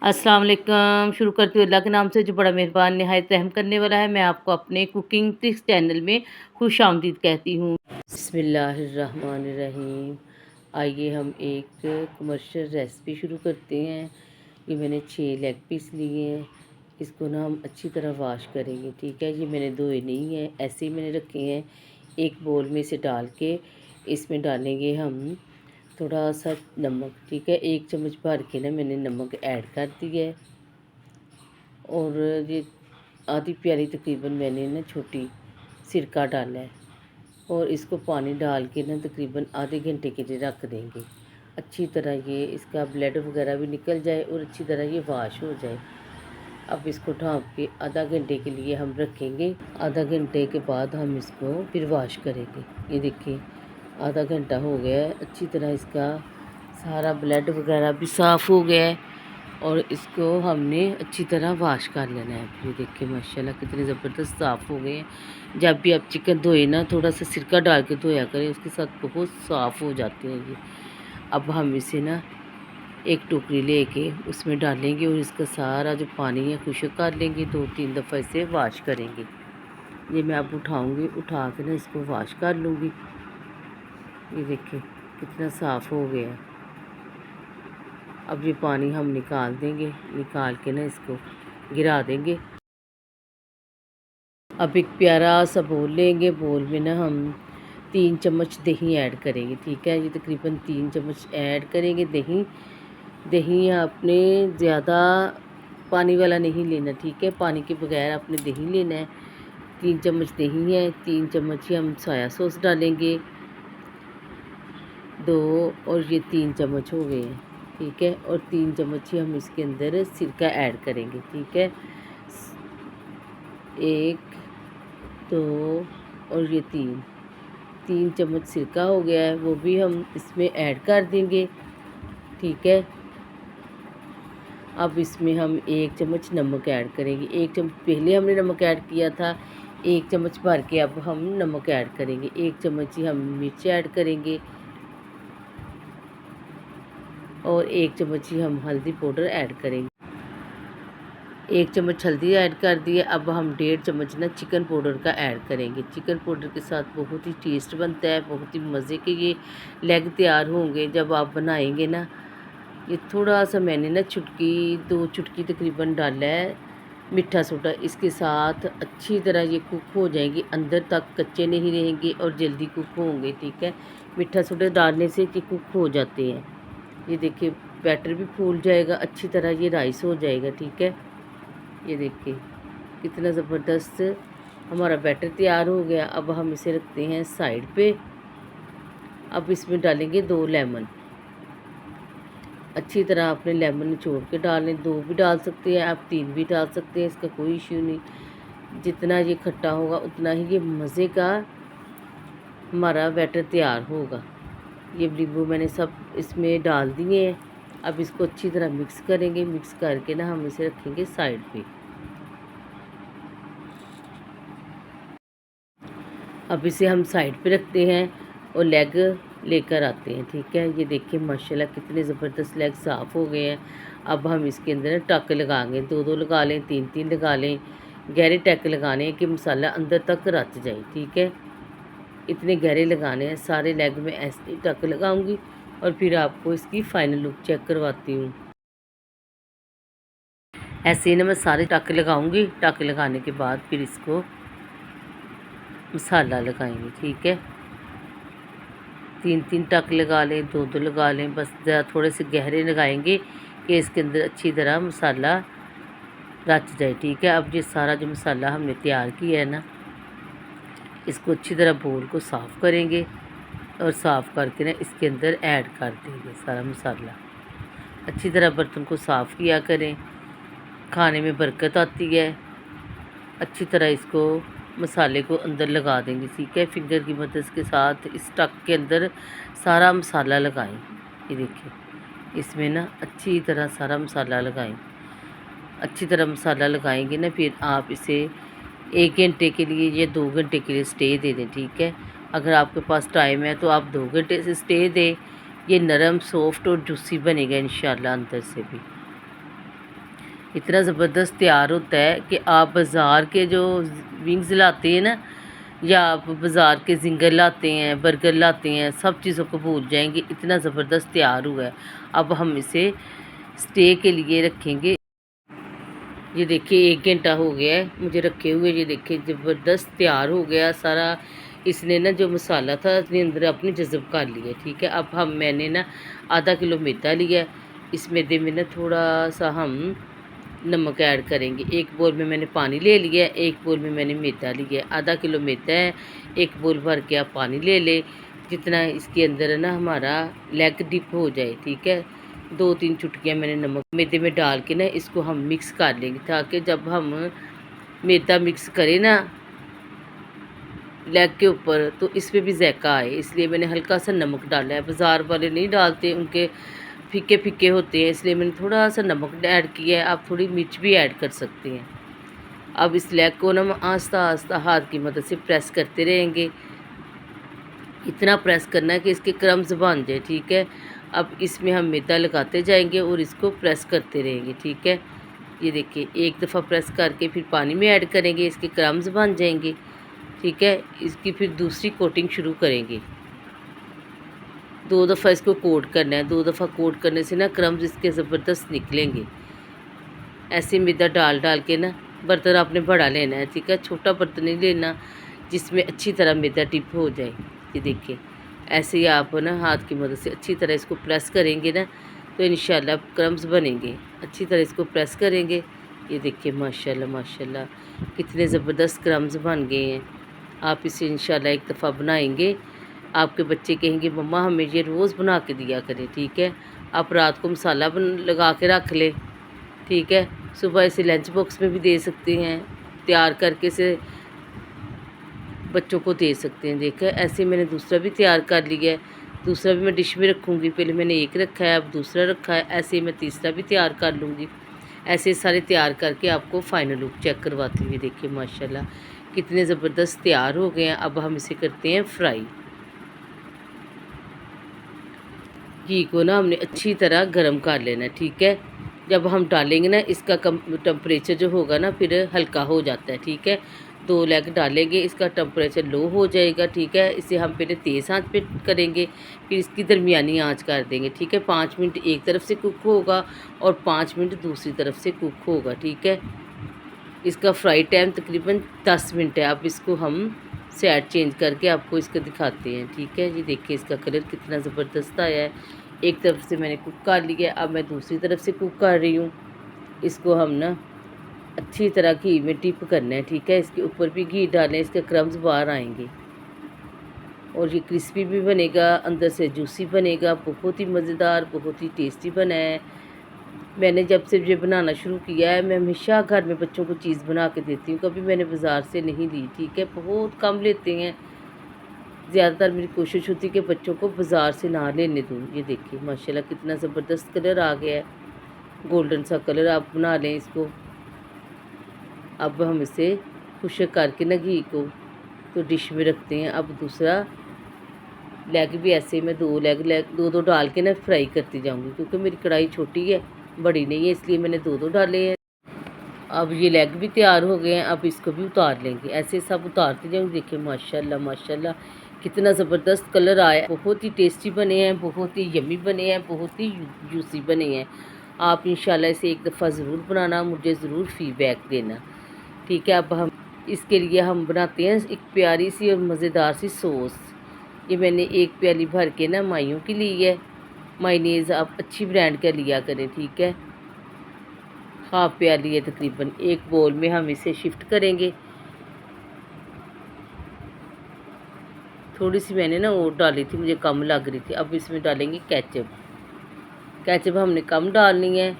अस्सलाम वालेकुम। शुरू करती हूँ अल्लाह के नाम से जो बड़ा मेहरबान निहायत रहम करने वाला है। मैं आपको अपने कुकिंग ट्रिक्स चैनल में खुशामदीद कहती हूँ। बिस्मिल्लाहिर्रहमानिर्रहीम। आइए हम एक कमर्शियल रेसिपी शुरू करते हैं। ये मैंने 6 लेग पीस लिए हैं। इसको ना हम अच्छी तरह वॉश करेंगे, ठीक है। ये मैंने धोए नहीं है, ऐसे ही मैंने रखे हैं। एक बोल में इसे डाल के इसमें डालेंगे हम थोड़ा सा नमक, ठीक है। 1 चम्मच भर के ना मैंने नमक ऐड कर दिया है। और ये आधी प्याली तकरीबन मैंने ना छोटी सिरका डाला है। और इसको पानी डाल के ना तकरीबन आधे घंटे के लिए रख देंगे। अच्छी तरह ये इसका ब्लड वगैरह भी निकल जाए और अच्छी तरह ये वॉश हो जाए। अब इसको ढाँप के आधा घंटे के लिए हम रखेंगे। आधा घंटे के बाद हम इसको फिर वॉश करेंगे। ये देखिए आधा घंटा हो गया है। अच्छी तरह इसका सारा ब्लड वगैरह भी साफ़ हो गया है और इसको हमने अच्छी तरह वॉश कर लेना है। ये देखिए माशाल्लाह कितने ज़बरदस्त साफ़ हो गए हैं। जब भी आप चिकन धोए ना थोड़ा सा सिरका डाल के धोया करें, उसके साथ बहुत साफ़ हो जाते हैं ये। अब हम इसे ना एक टोकरी लेके उसमें डालेंगे और इसका सारा जो पानी है खुश्क कर लेंगे। 2-3 दफ़ा इसे वॉश करेंगे। ये मैं अब उठाऊँगी, उठा के ना इसको वॉश कर लूँगी। ये देखिए कितना साफ़ हो गया है। अब ये पानी हम निकाल देंगे, निकाल के ना इसको गिरा देंगे। अब एक प्यारा सा बोल लेंगे। बोल में ना हम 3 चम्मच दही ऐड करेंगे, ठीक है। ये तकरीबन 3 चम्मच ऐड करेंगे दही। दही आपने ज़्यादा पानी वाला नहीं लेना, ठीक है। पानी के बगैर आपने दही लेना है। 3 चम्मच दही है, 3 चम्मच ही हम सोया सॉस डालेंगे 2, और ये 3 चम्मच हो गए हैं, ठीक है। और 3 चम्मच ही हम इसके अंदर सिरका ऐड करेंगे, ठीक है। 1, 2 और ये 3 चम्मच सिरका हो गया है, वो भी हम इसमें ऐड कर देंगे, ठीक है। अब इसमें हम 1 चम्मच नमक ऐड करेंगे। 1 चम्मच पहले हमने नमक ऐड किया था, 1 चम्मच भर के अब हम नमक ऐड करेंगे। 1 चम्मच ही हम मिर्च ऐड करेंगे और 1 चम्मच ही हम हल्दी पाउडर ऐड करेंगे। 1 चम्मच हल्दी ऐड कर दिए। अब हम 1.5 चम्मच ना चिकन पाउडर का ऐड करेंगे। चिकन पाउडर के साथ बहुत ही टेस्ट बनता है, बहुत ही मज़े के ये लेग तैयार होंगे जब आप बनाएंगे ना। ये थोड़ा सा मैंने ना चुटकी 2 चुटकी तकरीबन डाला है मीठा सोडा। इसके साथ अच्छी तरह ये कुक हो जाएंगे, अंदर तक कच्चे नहीं रहेंगे और जल्दी कुक होंगे, ठीक है। मीठा सोडा डालने से ये कुक हो जाते हैं। ये देखिए बैटर भी फूल जाएगा, अच्छी तरह ये राइस हो जाएगा, ठीक है। ये देखिए कितना ज़बरदस्त हमारा बैटर तैयार हो गया। अब हम इसे रखते हैं साइड पे। अब इसमें डालेंगे 2 लेमन। अच्छी तरह आपने लेमन निचोड़ के डालें, 2 भी डाल सकते हैं आप, 3 भी डाल सकते हैं, इसका कोई इश्यू नहीं। जितना ये खट्टा होगा उतना ही ये मज़े का हमारा बैटर तैयार होगा। ये नींबू मैंने सब इसमें डाल दिए हैं। अब इसको अच्छी तरह मिक्स करेंगे। मिक्स करके ना हम इसे रखेंगे साइड पे। अब इसे हम साइड पे रखते हैं और लेग लेकर आते हैं, ठीक है। ये देखिए माशाल्लाह कितने ज़बरदस्त लेग साफ़ हो गए हैं। अब हम इसके अंदर टक लगाएंगे, 2-2 लगा लें, 3-3 लगा लें। गहरे टक लगाने हैं कि मसाला अंदर तक रच जाए, ठीक है। इतने गहरे लगाने हैं। सारे लेग में ऐसे ही टक लगाऊंगी और फिर आपको इसकी फ़ाइनल लुक चेक करवाती हूँ। ऐसे ही ना मैं सारे टक लगाऊंगी। टक लगाने के बाद फिर इसको मसाला लगाएंगे, ठीक है। 3-3 टक लगा लें, 2-2 लगा लें, बस थोड़े से गहरे लगाएंगे कि इसके अंदर अच्छी तरह मसाला रच जाए, ठीक है। अब ये सारा जो मसाला हमने तैयार किया है ना, इसको अच्छी तरह बोल को साफ़ करेंगे और साफ़ करके ना इसके अंदर ऐड कर देंगे सारा मसाला। अच्छी तरह बर्तन को साफ़ किया करें, खाने में बरकत आती है। अच्छी तरह इसको मसाले को अंदर लगा देंगे, ठीक है। फिंगर की मदद के साथ इस टक के अंदर सारा मसाला लगाएं। ये देखिए इसमें ना अच्छी तरह सारा मसाला लगाएं। अच्छी तरह मसाला लगाएंगे ना, फिर आप इसे 1 घंटे के लिए या 2 घंटे के लिए स्टे दे दें, ठीक है। अगर आपके पास टाइम है तो आप 2 घंटे से स्टे दें। ये नरम सॉफ्ट और जूसी बनेगा इंशाल्लाह अंदर से भी। इतना ज़बरदस्त तैयार होता है कि आप बाज़ार के जो विंग्स लाते हैं ना, या आप बाज़ार के जिंगर लाते हैं, बर्गर लाते हैं, सब चीज़ों को भूल जाएंगे। इतना ज़बरदस्त तैयार हुआ है। अब हम इसे स्टे के लिए रखेंगे। ये देखिए 1 घंटा हो गया है मुझे रखे हुए। ये देखिए ज़बरदस्त तैयार हो गया सारा। इसने ना जो मसाला था इसने अंदर अपने जज़ब कर लिया। ठीक है, अब मैंने ना आधा किलो मैदा लिया। इस मैदे में ना थोड़ा सा हम नमक ऐड करेंगे। 1 बोल में मैंने पानी ले लिया, 1 बोल में मैंने मैदा लिया। आधा किलो मैदा है, 1 बोल भर के आप पानी ले लें, जितना इसके अंदर ना हमारा लेग डिप हो जाए। ठीक है, 2-3 चुटकियाँ मैंने नमक मैदे में डाल के ना इसको हम मिक्स कर लेंगे, ताकि जब हम मैदा मिक्स करें ना लेग के ऊपर तो इसमें भी जायका आए, इसलिए मैंने हल्का सा नमक डाला है। बाज़ार वाले नहीं डालते, उनके फीके फीके होते हैं, इसलिए मैंने थोड़ा सा नमक ऐड किया है। आप थोड़ी मिर्च भी ऐड कर सकते हैं। अब इस लेग को ना हम आस्ता आस्ता हाथ की मदद से प्रेस करते रहेंगे। इतना प्रेस करना है कि इसके क्रम्स बन जाए। ठीक है, अब इसमें हम मैदा लगाते जाएंगे और इसको प्रेस करते रहेंगे। ठीक है, ये देखिए 1 दफ़ा प्रेस करके फिर पानी में ऐड करेंगे, इसके क्रम्स बन जाएंगे। ठीक है, इसकी फिर दूसरी कोटिंग शुरू करेंगे। 2 दफ़ा इसको कोट करना है। 2 दफ़ा कोट करने से ना क्रम्स इसके ज़बरदस्त निकलेंगे। ऐसे मैदा डाल डाल के ना बर्तन आपने बड़ा लेना है। ठीक है, छोटा बर्तन नहीं लेना जिसमें अच्छी तरह मैदा टिप हो जाए। ये देखिए ऐसे ही आप ना हाथ की मदद से अच्छी तरह इसको प्रेस करेंगे ना, तो इंशाल्लाह क्रम्स बनेंगे। अच्छी तरह इसको प्रेस करेंगे। ये देखिए माशाल्लाह माशाल्लाह कितने ज़बरदस्त क्रम्स बन गए हैं। आप इसे इंशाल्लाह एक दफ़ा बनाएंगे, आपके बच्चे कहेंगे मम्मा हमें ये रोज़ बना के दिया करें। ठीक है, आप रात को मसाला लगा के रख लें। ठीक है, सुबह इसे लंच बॉक्स में भी दे सकते हैं, तैयार करके इसे बच्चों को दे सकते हैं। देखा ऐसे मैंने दूसरा भी तैयार कर लिया है। दूसरा भी मैं डिश में रखूँगी। पहले मैंने एक रखा है, अब दूसरा रखा है। ऐसे ही मैं तीसरा भी तैयार कर लूँगी। ऐसे सारे तैयार करके आपको फ़ाइनल लुक चेक करवाती हुई। देखिए माशाल्लाह कितने ज़बरदस्त तैयार हो गए हैं। अब हम इसे करते हैं फ्राई। घी को ना हमने अच्छी तरह गर्म कर लेना है। ठीक है, जब हम डालेंगे ना इसका टेम्परेचर जो होगा ना फिर हल्का हो जाता है। ठीक है, 2 लेग डालेंगे, इसका टेम्परेचर लो हो जाएगा। ठीक है, इसे हम पहले तेज़ आंच पे करेंगे, फिर इसकी दरमियानी आंच कर देंगे। ठीक है, 5 मिनट एक तरफ से कुक होगा और 5 मिनट दूसरी तरफ से कुक होगा। ठीक है, इसका फ्राई टाइम तकरीबन 10 मिनट है। अब इसको हम साइड चेंज करके आपको इसका दिखाते हैं। ठीक है, ये देखिए इसका कलर कितना ज़बरदस्त आया है। एक तरफ से मैंने कुक कर लिया, अब मैं दूसरी तरफ से कुक कर रही हूँ। इसको हम ना अच्छी तरह घी में डिप करना है। ठीक है, इसके ऊपर भी घी डालें, इसके क्रम्स बाहर आएंगे और ये क्रिस्पी भी बनेगा, अंदर से जूसी बनेगा। बहुत ही मज़ेदार, बहुत ही टेस्टी बना है। मैंने जब से ये बनाना शुरू किया है, मैं हमेशा घर में बच्चों को चीज़ बना के देती हूँ, कभी मैंने बाज़ार से नहीं ली। ठीक है, बहुत कम लेते हैं। ज़्यादातर मेरी कोशिश होती है कि बच्चों को बाज़ार से ना लेने दूँ। ये देखिए माशाल्लाह कितना ज़बरदस्त कलर आ गया है, गोल्डन सा कलर। आप बना लें इसको। अब हम इसे खुश्क करके ना घी को तो डिश में रखते हैं। अब दूसरा लेग भी ऐसे मैं 2 लेग 2-2 डाल के ना फ्राई करती जाऊँगी, क्योंकि मेरी कढ़ाई छोटी है, बड़ी नहीं है, इसलिए मैंने 2-2 डाले हैं। अब ये लेग भी तैयार हो गए हैं, अब इसको भी उतार लेंगे। ऐसे सब उतारते जाऊँगी। देखिए माशाल्लाह माशाल्लाह कितना ज़बरदस्त कलर आया। बहुत ही टेस्टी बने हैं, बहुत ही यम्मी बने हैं, बहुत ही जूसी बने हैं। आप इंशाल्लाह इसे एक दफ़ा ज़रूर बनाना, मुझे ज़रूर फ़ीडबैक देना। ठीक है, अब हम इसके लिए हम बनाते हैं एक प्यारी सी और मज़ेदार सी सॉस। ये मैंने 1 प्याली भर के ना माइयों की ली है। मायोनीज़ आप अच्छी ब्रांड का लिया करें। ठीक है, हाफ प्याली है तकरीबन। एक बोल में हम इसे शिफ्ट करेंगे। थोड़ी सी मैंने ना और डाली थी, मुझे कम लग रही थी। अब इसमें डालेंगे केचप। केचप हमने कम डालनी है,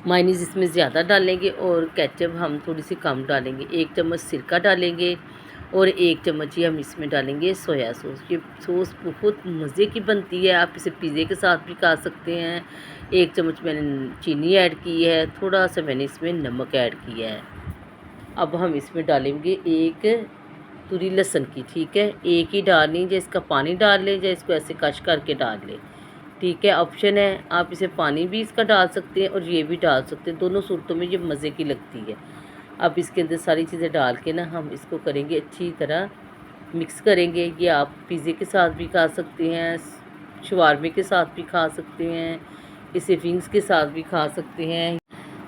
मायोनीज़ इसमें ज़्यादा डालेंगे और केचप हम थोड़ी सी कम डालेंगे। 1 चम्मच सिरका डालेंगे और 1 चम्मच ही हम इसमें डालेंगे सोया सॉस। ये सॉस बहुत मज़े की बनती है, आप इसे पिज़्ज़े के साथ भी खा सकते हैं। 1 चम्मच मैंने चीनी ऐड की है, थोड़ा सा मैंने इसमें नमक ऐड किया है। अब हम इसमें डालेंगे 1 तुरी लहसुन की। ठीक है, एक ही डालनी, या इसका पानी डाल लें या इसको ऐसे कश करके डाल लें। ठीक है, ऑप्शन है, आप इसे पानी भी इसका डाल सकते हैं और ये भी डाल सकते हैं, दोनों सूरतों में ये मज़े की लगती है। अब इसके अंदर सारी चीज़ें डाल के ना हम इसको करेंगे अच्छी तरह मिक्स करेंगे। ये आप पिज़्ज़े के साथ भी खा सकते हैं, शवारमे के साथ भी खा सकते हैं, इसे विंग्स के साथ भी खा सकते हैं।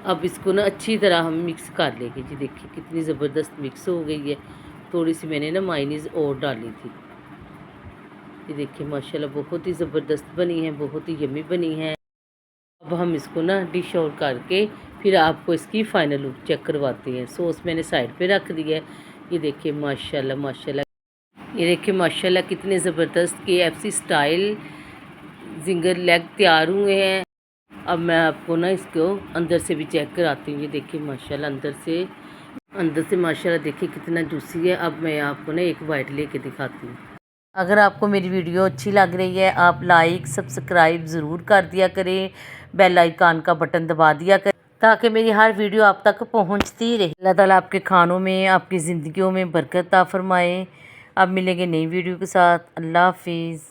अब इसको ना अच्छी तरह हम मिक्स कर लेंगे। जी देखिए कितनी ज़बरदस्त मिक्स हो गई है। थोड़ी सी मैंने ना मायोनीज़ और डाली थी। ये देखिए माशाल्लाह बहुत ही ज़बरदस्त बनी है, बहुत ही यम्मी बनी है। अब हम इसको ना डिश आउट करके फिर आपको इसकी फ़ाइनल लुक चेक करवाते हैं। सॉस मैंने साइड पे रख दी है। ये देखिए माशाल्लाह माशाल्लाह, ये देखिए माशाल्लाह कितने ज़बरदस्त KFC स्टाइल ज़िंगर लेग तैयार हुए हैं। अब मैं आपको ना इसको अंदर से भी चेक कराती हूँ। ये देखिए माशाल्लाह अंदर से माशाल्लाह देखिए कितना जूसी है। अब मैं आपको ना एक बाइट लेके दिखाती हूँ। अगर आपको मेरी वीडियो अच्छी लग रही है आप लाइक सब्सक्राइब ज़रूर कर दिया करें, बेल आइकन का बटन दबा दिया करें ताकि मेरी हर वीडियो आप तक पहुंचती रहे। अल्लाह ताला आपके खानों में आपकी ज़िंदगियों में बरकत अता फरमाए। अब मिलेंगे नई वीडियो के साथ। अल्लाह हाफिज़।